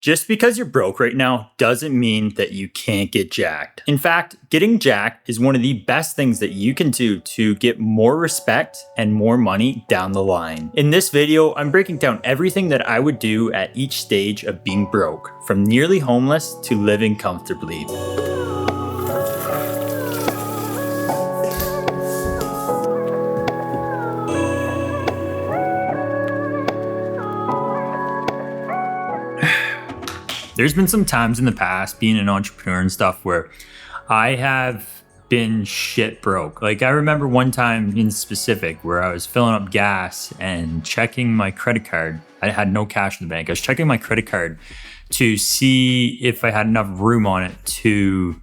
Just because you're broke right now doesn't mean that you can't get jacked. In fact, getting jacked is one of the best things that you can do to get more respect and more money down the line. In this video, I'm breaking down everything that I would do at each stage of being broke, from nearly homeless to living comfortably. There's been some times in the past being an entrepreneur and stuff where I have been shit broke. Like I remember one time in specific where I was filling up gas and checking my credit card. I had no cash in the bank. I was checking my credit card to see if I had enough room on it to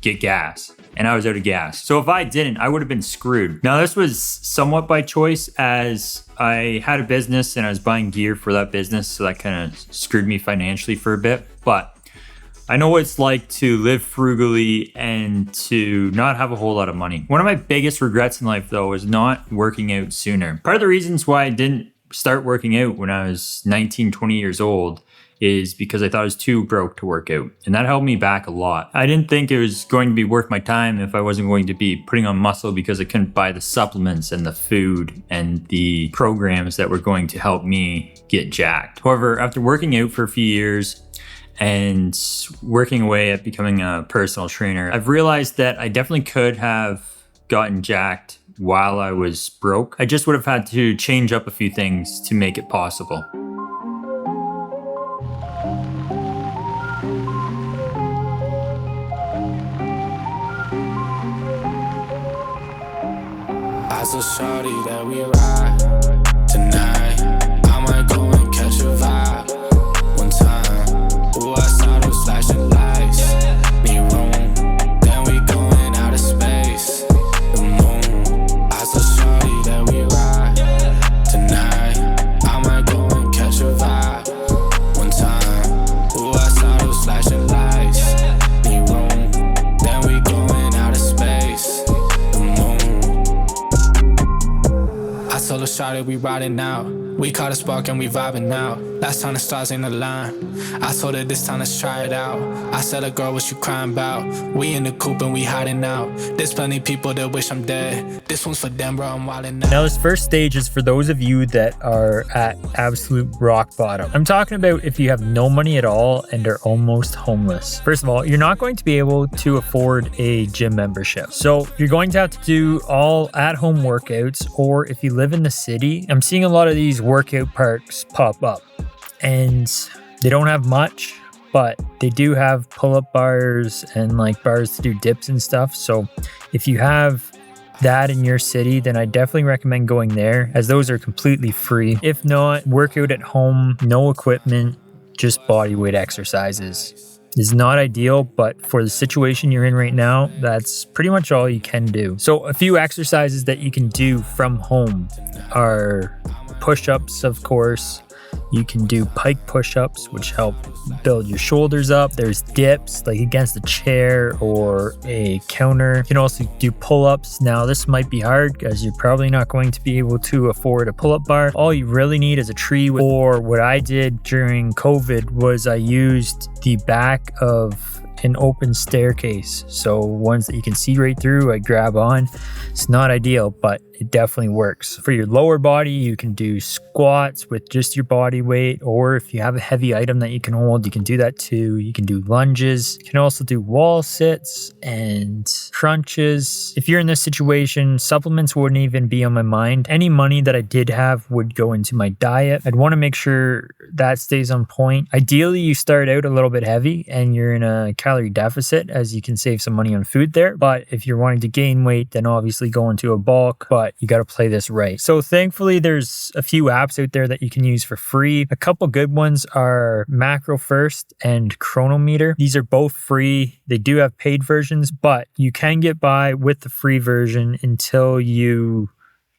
get gas. And I was out of gas. So if I didn't, I would have been screwed. Now this was somewhat by choice as I had a business and I was buying gear for that business. So that kind of screwed me financially for a bit. But I know what it's like to live frugally and to not have a whole lot of money. One of my biggest regrets in life though is not working out sooner. Part of the reasons why I didn't start working out when I was 19, 20 years old is because I thought I was too broke to work out. And that held me back a lot. I didn't think it was going to be worth my time if I wasn't going to be putting on muscle because I couldn't buy the supplements and the food and the programs that were going to help me get jacked. However, after working out for a few years and working away at becoming a personal trainer, I've realized that I definitely could have gotten jacked while I was broke. I just would have had to change up a few things to make it possible. I saw shawty that we ride tonight. I might go and catch a vibe one time. Ooh, I saw those flashing lights. Need room, then we going out of space. The moon. I saw shawty that we ride tonight. I might go and catch a vibe one time. Ooh, I saw those flashing lights. Need room, then we going out of space. I told her shawty we riding out. We caught a spark and we vibing out. Last time the stars ain't aligned. I told her this time let's try it out. I said, "A girl, what you crying about? We in the coupe and we hiding out. There's plenty people that wish I'm dead. This one's for them, bro, I'm wildin' out." Now this first stage is for those of you that are at absolute rock bottom. I'm talking about if you have no money at all and are almost homeless. First of all, you're not going to be able to afford a gym membership. So you're going to have to do all at-home workouts, or if you live in the city, I'm seeing a lot of these workout parks pop up and they don't have much, but they do have pull-up bars and like bars to do dips and stuff. So if you have that in your city, then I definitely recommend going there, as those are completely free. If not, work out at home, no equipment, just body weight exercises. Is not ideal, but for the situation you're in right now, that's pretty much all you can do. So a few exercises that you can do from home are push-ups, of course. You can do pike push-ups, which help build your shoulders up. There's dips, like against a chair or a counter. You can also do pull-ups. Now, this might be hard because you're probably not going to be able to afford a pull-up bar. All you really need is a tree. Or what I did during COVID was I used the back of an open staircase. So ones that you can see right through, I grab on. It's not ideal, but it definitely works. For your lower body, you can do squats with just your body weight, or if you have a heavy item that you can hold, you can do that too. You can do lunges. You can also do wall sits and crunches. If you're in this situation, supplements wouldn't even be on my mind. Any money that I did have would go into my diet. I'd want to make sure that stays on point. Ideally, you start out a little bit heavy and you're in a calorie deficit, as you can save some money on food there. But if you're wanting to gain weight, then obviously go into a bulk, but you got to play this right. So thankfully, there's a few apps out there that you can use for free. A couple good ones are MacrosFirst and Cronometer. These are both free. They do have paid versions, but you can get by with the free version until you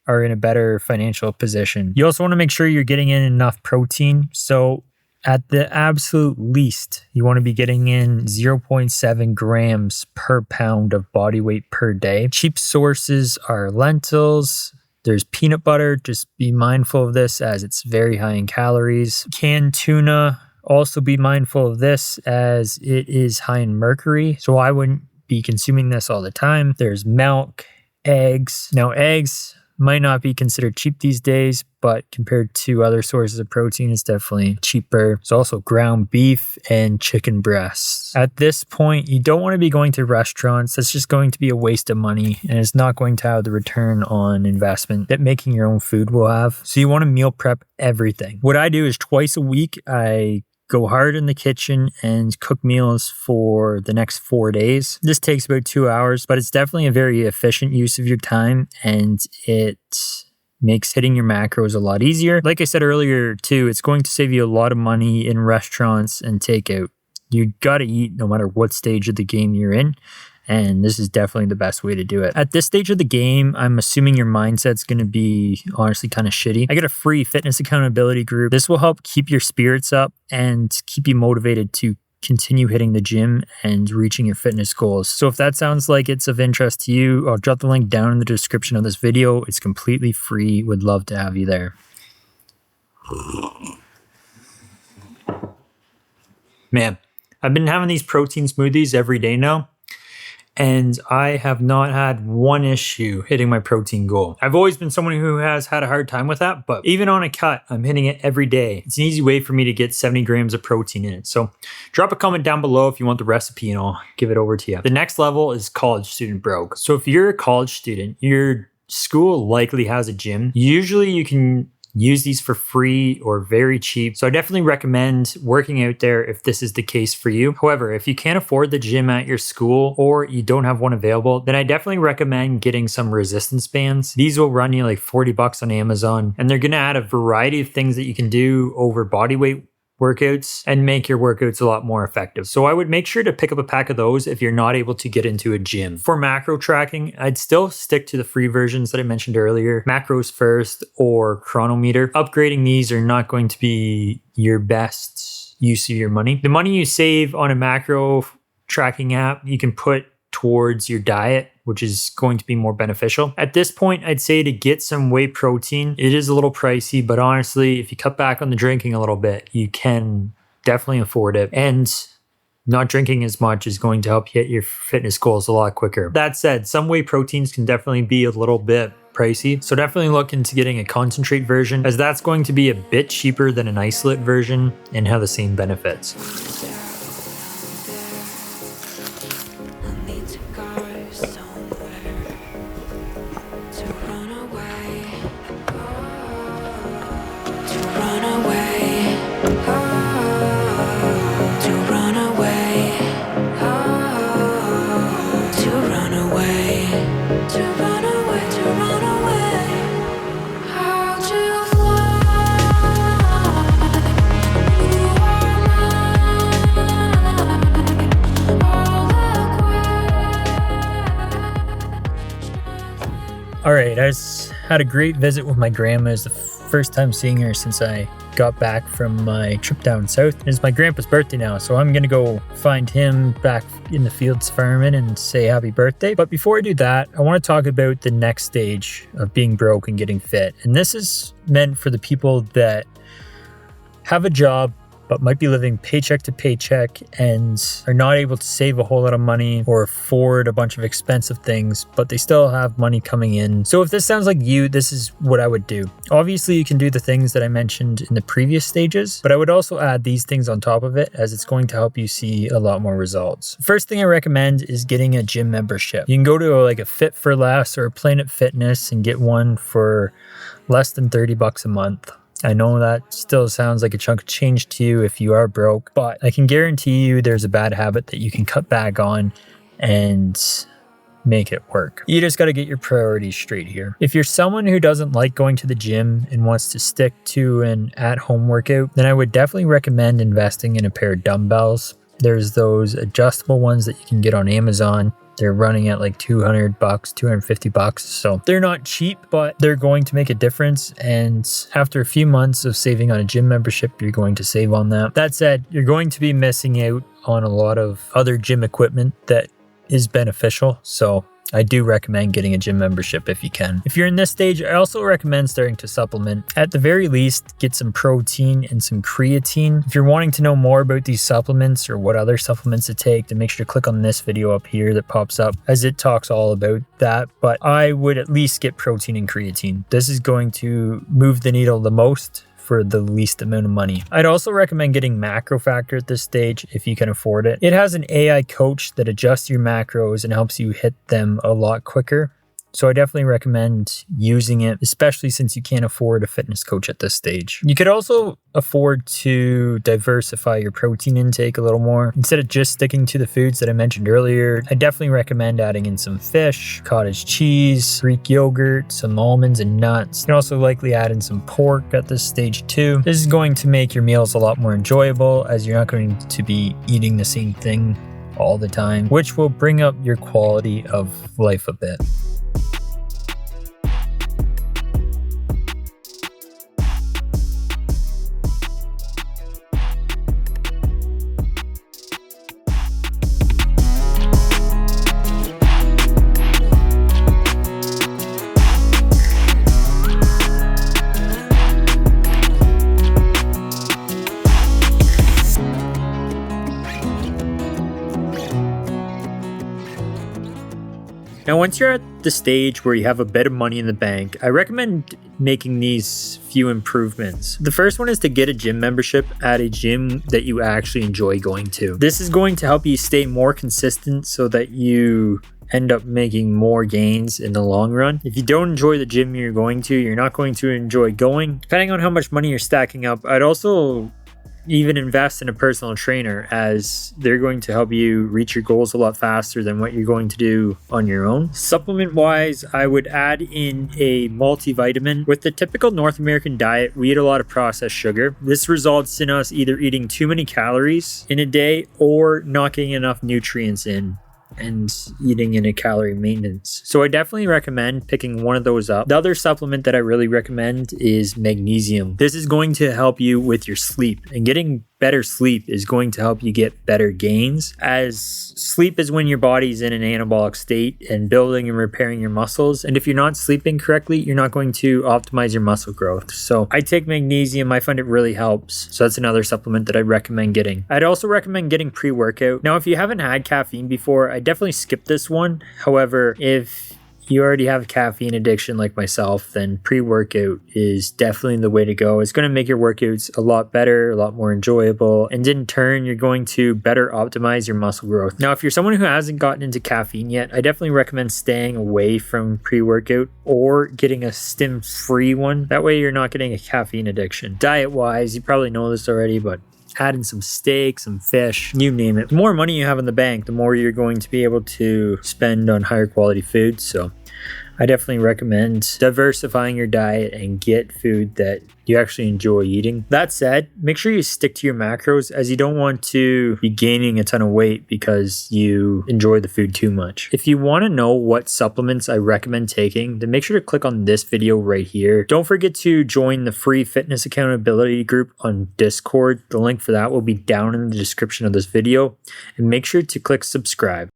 are in a better financial position. You also want to make sure you're getting in enough protein. So at the absolute least, you want to be getting in 0.7 grams per pound of body weight per day. Cheap sources are lentils. There's peanut butter. Just be mindful of this as it's very high in calories. Canned tuna Also be mindful of this as it is high in mercury, so I wouldn't be consuming this all the time. There's milk, eggs. Now eggs might not be considered cheap these days, but compared to other sources of protein, it's definitely cheaper. There's also ground beef and chicken breasts. At this point, you don't want to be going to restaurants. That's just going to be a waste of money, and it's not going to have the return on investment that making your own food will have. So you want to meal prep everything. What I do is twice a week, I go hard in the kitchen and cook meals for the next 4 days. This takes about 2 hours, but it's definitely a very efficient use of your time, and it makes hitting your macros a lot easier. Like I said earlier too, it's going to save you a lot of money in restaurants and takeout. You gotta eat no matter what stage of the game you're in. And this is definitely the best way to do it. At this stage of the game, I'm assuming your mindset's going to be honestly kind of shitty. I get a free fitness accountability group. This will help keep your spirits up and keep you motivated to continue hitting the gym and reaching your fitness goals. So if that sounds like it's of interest to you, I'll drop the link down in the description of this video. It's completely free. Would love to have you there. Man, I've been having these protein smoothies every day now, and I have not had one issue hitting my protein goal. I've always been someone who has had a hard time with that, but even on a cut, I'm hitting it every day. It's an easy way for me to get 70 grams of protein in it. So drop a comment down below if you want the recipe and I'll give it over to you. The next level is college student broke. So if you're a college student, your school likely has a gym. Usually you can use these for free or very cheap. So I definitely recommend working out there if this is the case for you. However, if you can't afford the gym at your school or you don't have one available, then I definitely recommend getting some resistance bands. These will run you like 40 bucks on Amazon, and they're going to add a variety of things that you can do over body weight workouts and make your workouts a lot more effective. So I would make sure to pick up a pack of those if you're not able to get into a gym. For macro tracking, I'd still stick to the free versions that I mentioned earlier, MacrosFirst or Cronometer. Upgrading these are not going to be your best use of your money. The money you save on a macro tracking app, you can put towards your diet, which is going to be more beneficial. At this point, I'd say to get some whey protein. It is a little pricey, but honestly, if you cut back on the drinking a little bit, you can definitely afford it. And not drinking as much is going to help you hit your fitness goals a lot quicker. That said, some whey proteins can definitely be a little bit pricey. So definitely look into getting a concentrate version, as that's going to be a bit cheaper than an isolate version and have the same benefits. All right, I just had a great visit with my grandma. It's the first time seeing her since I got back from my trip down south. It's my grandpa's birthday now, so I'm gonna go find him back in the fields farming and say happy birthday. But before I do that, I want to talk about the next stage of being broke and getting fit. And this is meant for the people that have a job but might be living paycheck to paycheck and are not able to save a whole lot of money or afford a bunch of expensive things, but they still have money coming in. So if this sounds like you, this is what I would do. Obviously, you can do the things that I mentioned in the previous stages, but I would also add these things on top of it, as it's going to help you see a lot more results. First thing I recommend is getting a gym membership. You can go to like a Fit for Less or a Planet Fitness and get one for less than 30 bucks a month. I know that still sounds like a chunk of change to you if you are broke, but I can guarantee you there's a bad habit that you can cut back on and make it work. You just got to get your priorities straight here. If you're someone who doesn't like going to the gym and wants to stick to an at-home workout, then I would definitely recommend investing in a pair of dumbbells. There's those adjustable ones that you can get on Amazon. They're running at like 200 bucks, 250 bucks. So they're not cheap, but they're going to make a difference. And after a few months of saving on a gym membership, you're going to save on that. That said, you're going to be missing out on a lot of other gym equipment that is beneficial. So I do recommend getting a gym membership if you can. If you're in this stage, I also recommend starting to supplement. At the very least, get some protein and some creatine. If you're wanting to know more about these supplements or what other supplements to take, then make sure to click on this video up here that pops up, as it talks all about that. But I would at least get protein and creatine. This is going to move the needle the most for the least amount of money. I'd also recommend getting MacroFactor at this stage if you can afford it. It has an AI coach that adjusts your macros and helps you hit them a lot quicker. So I definitely recommend using it, especially since you can't afford a fitness coach at this stage. You could also afford to diversify your protein intake a little more. Instead of just sticking to the foods that I mentioned earlier, I definitely recommend adding in some fish, cottage cheese, Greek yogurt, some almonds and nuts. You can also likely add in some pork at this stage too. This is going to make your meals a lot more enjoyable, as you're not going to be eating the same thing all the time, which will bring up your quality of life a bit. Now, once you're at the stage where you have a bit of money in the bank, I recommend making these few improvements. The first one is to get a gym membership at a gym that you actually enjoy going to. This is going to help you stay more consistent so that you end up making more gains in the long run. If you don't enjoy the gym you're going to, you're not going to enjoy going. Depending on how much money you're stacking up, I'd also even invest in a personal trainer, as they're going to help you reach your goals a lot faster than what you're going to do on your own. Supplement wise, I would add in a multivitamin. With the typical North American diet, we eat a lot of processed sugar. This results in us either eating too many calories in a day or not getting enough nutrients in and eating in a calorie maintenance. So I definitely recommend picking one of those up. The other supplement that I really recommend is magnesium. This is going to help you with your sleep, and getting better sleep is going to help you get better gains, as sleep is when your body's in an anabolic state and building and repairing your muscles. And if you're not sleeping correctly, you're not going to optimize your muscle growth. So I take magnesium. I find it really helps. So that's another supplement that I recommend getting. I'd also recommend getting pre-workout. Now, if you haven't had caffeine before, I definitely skip this one. However, if you already have caffeine addiction like myself, then pre-workout is definitely the way to go. It's going to make your workouts a lot better, a lot more enjoyable, and in turn, you're going to better optimize your muscle growth. Now, if you're someone who hasn't gotten into caffeine yet, I definitely recommend staying away from pre-workout or getting a stim-free one. That way, you're not getting a caffeine addiction. Diet-wise, you probably know this already, but add in some steak, some fish, you name it. The more money you have in the bank, the more you're going to be able to spend on higher quality food. So I definitely recommend diversifying your diet and get food that you actually enjoy eating. That said, make sure you stick to your macros, as you don't want to be gaining a ton of weight because you enjoy the food too much. If you want to know what supplements I recommend taking, then make sure to click on this video right here. Don't forget to join the free fitness accountability group on Discord. The link for that will be down in the description of this video. And make sure to click subscribe.